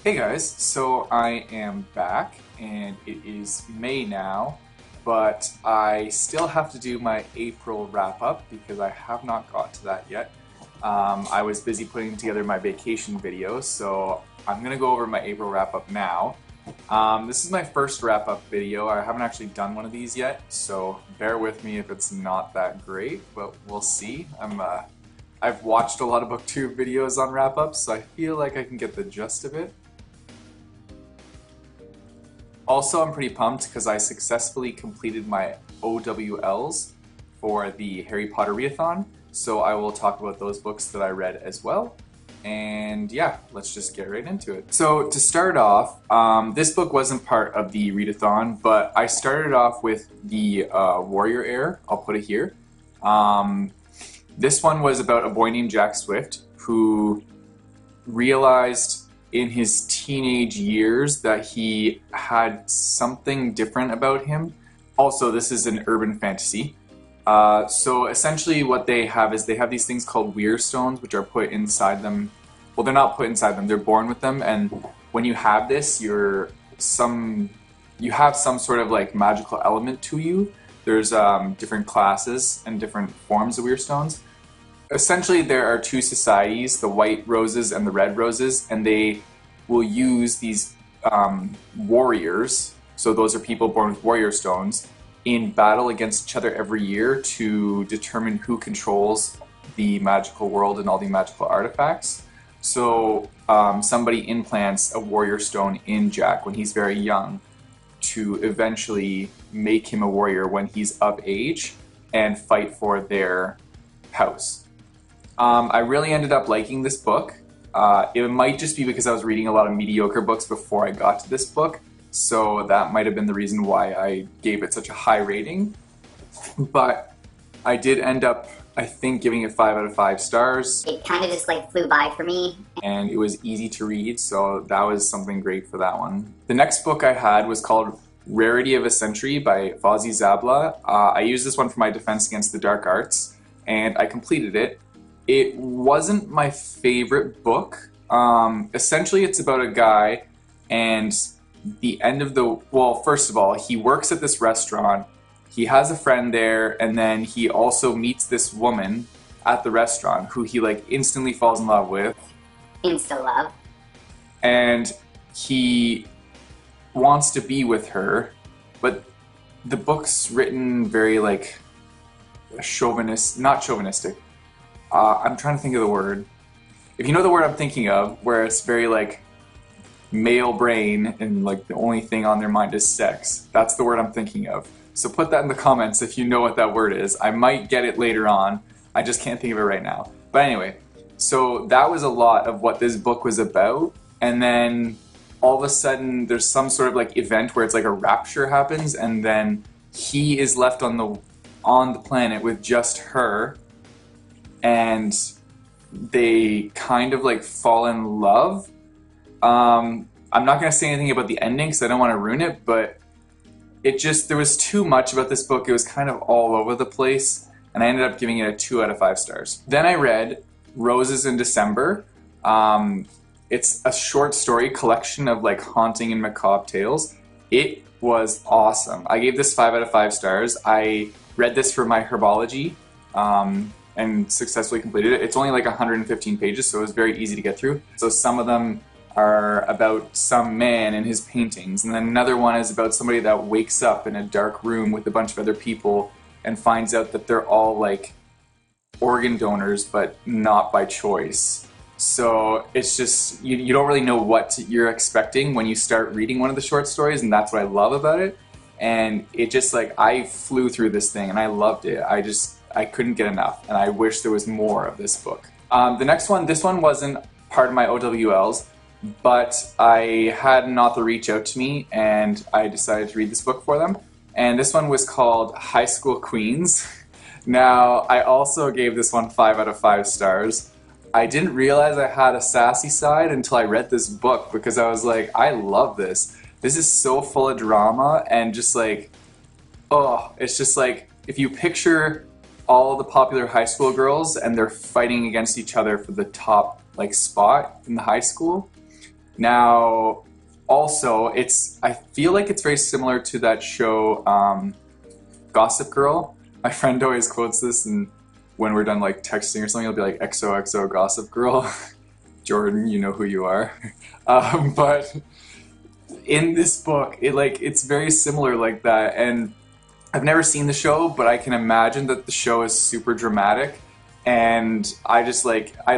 Hey guys, so I am back and it is May now, but I still have to do my April wrap up because I have not got to that yet. I was busy putting together my vacation video, so I'm gonna go over my April wrap up now. This is my first wrap up video. I haven't actually done one of these yet, so bear with me if it's not that great, but we'll see. I've watched a lot of booktube videos on wrap ups, so I feel like I can get the gist of it. Also, I'm pretty pumped because I successfully completed my O.W.L.s for the Harry Potter Readathon, so I will talk about those books that I read as well. And yeah, let's just get right into it. So to start off, this book wasn't part of the readathon, but I started off with the Warrior Heir. I'll put it here. This one was about a boy named Jack Swift who realized in his teenage years that he had something different about him. Also, this is an urban fantasy. So essentially what they have is they have these things called weir stones, which are put inside them. Well, they're not put inside them, they're born with them, and when you have this, you have some sort of like magical element to you. There's different classes and different forms of weir stones. Essentially, there are two societies, the white roses and the red roses, and they will use these warriors, so those are people born with warrior stones, in battle against each other every year to determine who controls the magical world and all the magical artifacts. So somebody implants a warrior stone in Jack when he's very young to eventually make him a warrior when he's of age and fight for their house. I really ended up liking this book. It might just be because I was reading a lot of mediocre books before I got to this book, so that might have been the reason why I gave it such a high rating. But I did end up, I think, giving it 5 out of 5 stars. It kind of just like flew by for me. And it was easy to read, so that was something great for that one. The next book I had was called Rarity of a Century by Fawzi Zabla. I used this one for my defense against the dark arts, and I completed it. It wasn't my favorite book. Essentially, it's about a guy, and the end of the... Well, first of all, he works at this restaurant. He has a friend there, and then he also meets this woman at the restaurant who he like instantly falls in love with. Insta love. And he wants to be with her, but the book's written very like not chauvinistic. I'm trying to think of the word. If you know the word I'm thinking of, where it's very like male brain and like the only thing on their mind is sex. That's the word I'm thinking of. So put that in the comments if you know what that word is. I might get it later on. I just can't think of it right now. But anyway, so that was a lot of what this book was about. And then all of a sudden there's some sort of like event where it's like a rapture happens, and then he is left on the planet with just her, and they kind of like fall in love. I'm not going to say anything about the ending because I don't want to ruin it, but there was too much about this book. It was kind of all over the place, and I ended up giving it a 2 out of 5 stars. Then I read Roses in December. It's a short story collection of like haunting and macabre tales. It was awesome. I gave this 5 out of 5 stars. I read this for my herbology and successfully completed it. It's only like 115 pages, so it was very easy to get through. So some of them are about some man and his paintings, and then another one is about somebody that wakes up in a dark room with a bunch of other people and finds out that they're all like organ donors, but not by choice. So it's just, you don't really know what you're expecting when you start reading one of the short stories, and that's what I love about it. And it just like, I flew through this thing and I loved it. I couldn't get enough, and I wish there was more of this book. The next one, this one wasn't part of my O.W.L.s, but I had an author reach out to me and I decided to read this book for them. And this one was called High School Queens. Now, I also gave this one 5 out of 5 stars. I didn't realize I had a sassy side until I read this book, because I was like, I love this. This is so full of drama and just like, oh, it's just like, if you picture all the popular high school girls and they're fighting against each other for the top like spot in the high school, Now, also, I feel like it's very similar to that show, Gossip Girl. My friend always quotes this, and when we're done like texting or something, he'll be like XOXO Gossip Girl. Jordan, you know who you are. But in this book, it's very similar like that, and I've never seen the show, but I can imagine that the show is super dramatic, and I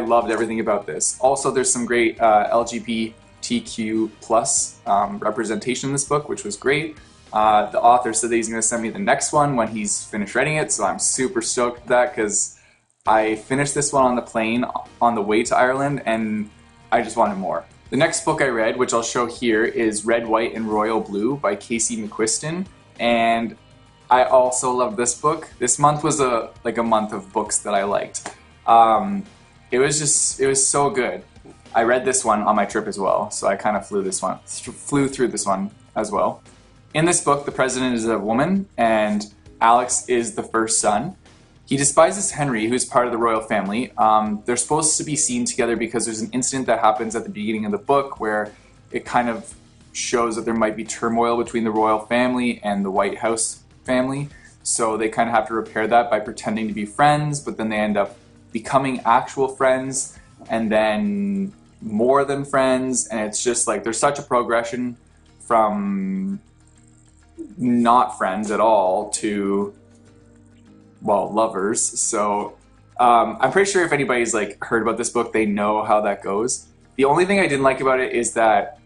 loved everything about this. Also, there's some great LGBTQ plus representation in this book, which was great. The author said that he's going to send me the next one when he's finished writing it, so I'm super stoked with that because I finished this one on the plane on the way to Ireland, and I just wanted more. The next book I read, which I'll show here, is Red, White, and Royal Blue by Casey McQuiston, and I also love this book. This month was a month of books that I liked. It was so good. I read this one on my trip as well, so I kind of flew through this one as well. In this book, the president is a woman, and Alex is the first son. He despises Henry, who's part of the royal family. They're supposed to be seen together because there's an incident that happens at the beginning of the book where it kind of shows that there might be turmoil between the royal family and the White House family. So they kind of have to repair that by pretending to be friends, but then they end up becoming actual friends and then more than friends. And it's just like there's such a progression from not friends at all to, well, lovers. So I'm pretty sure if anybody's like heard about this book, they know how that goes. The only thing I didn't like about it is that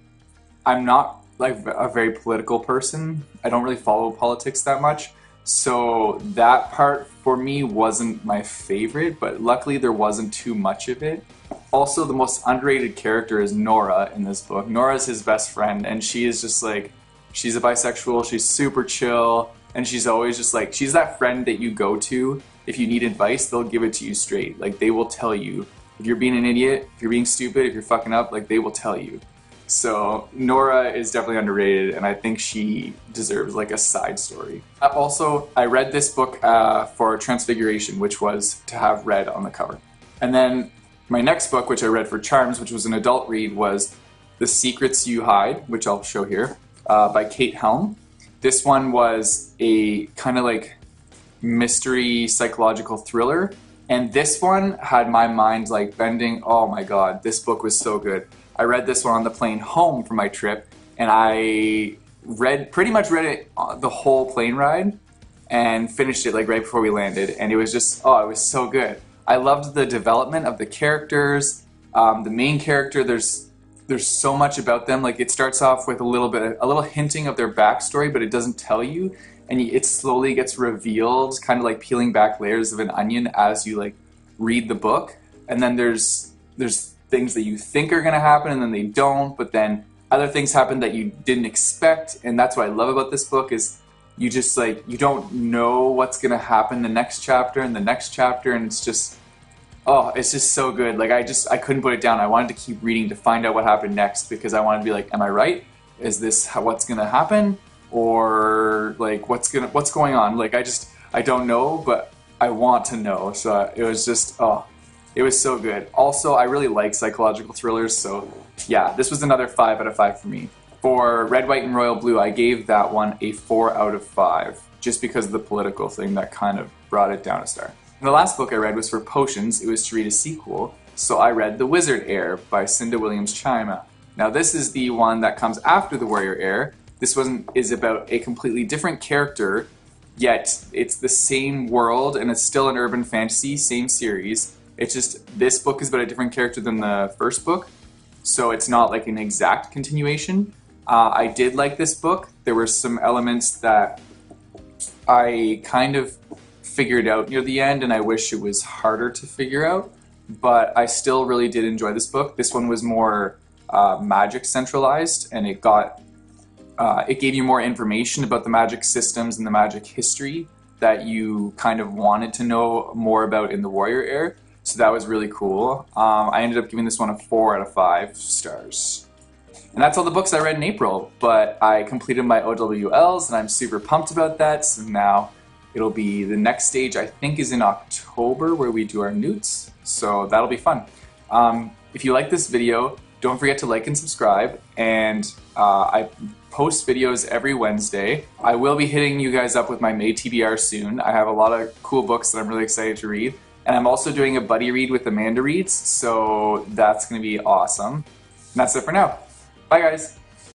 I'm not like a very political person. I don't really follow politics that much. So that part for me wasn't my favorite, but luckily there wasn't too much of it. Also, the most underrated character is Nora in this book. Nora is his best friend, and she is just like, she's a bisexual, she's super chill, and she's always just like, she's that friend that you go to if you need advice, they'll give it to you straight. Like, they will tell you. If you're being an idiot, if you're being stupid, if you're fucking up, like, they will tell you. So Nora is definitely underrated, and I think she deserves like a side story. Also, I read this book for Transfiguration, which was to have red on the cover. And then my next book, which I read for Charms, which was an adult read, was The Secrets You Hide, which I'll show here, by Kate Helm. This one was a kind of like mystery psychological thriller, and this one had my mind like bending. Oh my god, this book was so good. I read this one on the plane home from my trip, and I pretty much read it the whole plane ride and finished it like right before we landed, and it was just, oh, it was so good. I loved the development of the characters. The main character, there's so much about them. Like, it starts off with a little hinting of their backstory, but it doesn't tell you, and it slowly gets revealed, kind of like peeling back layers of an onion as you like read the book. And then there's things that you think are going to happen and then they don't, but then other things happen that you didn't expect. And that's what I love about this book is you just like, you don't know what's going to happen the next chapter and the next chapter, and it's just, oh, it's just so good. Like, I couldn't put it down. I wanted to keep reading to find out what happened next because I wanted to be like, am I right? Is this what's going to happen? Or like what's going on? Like, I don't know, but I want to know. So it was just, oh, it was so good. Also, I really like psychological thrillers, so yeah, this was another 5 out of 5 for me. For Red, White, and Royal Blue, I gave that one a 4 out of 5, just because of the political thing that kind of brought it down a star. And the last book I read was for Potions. It was to read a sequel, so I read The Wizard Heir by Cinda Williams-Chima. Now, this is the one that comes after The Warrior Heir. This one is about a completely different character, yet it's the same world, and it's still an urban fantasy, same series. It's just, this book is about a different character than the first book, so it's not like an exact continuation. I did like this book. There were some elements that I kind of figured out near the end, and I wish it was harder to figure out, but I still really did enjoy this book. This one was more magic centralized, and it gave you more information about the magic systems and the magic history that you kind of wanted to know more about in the Warrior Heir. So that was really cool. I ended up giving this one a 4 out of 5 stars. And that's all the books I read in April, but I completed my O.W.L.s, and I'm super pumped about that. So now it'll be the next stage, I think, is in October, where we do our newts. So that'll be fun. If you like this video, Don't forget to like and subscribe. And I post videos every Wednesday. I will be hitting you guys up with my May TBR soon. I have a lot of cool books that I'm really excited to read. And I'm also doing a buddy read with Amanda Reads, so that's going to be awesome. And that's it for now. Bye, guys.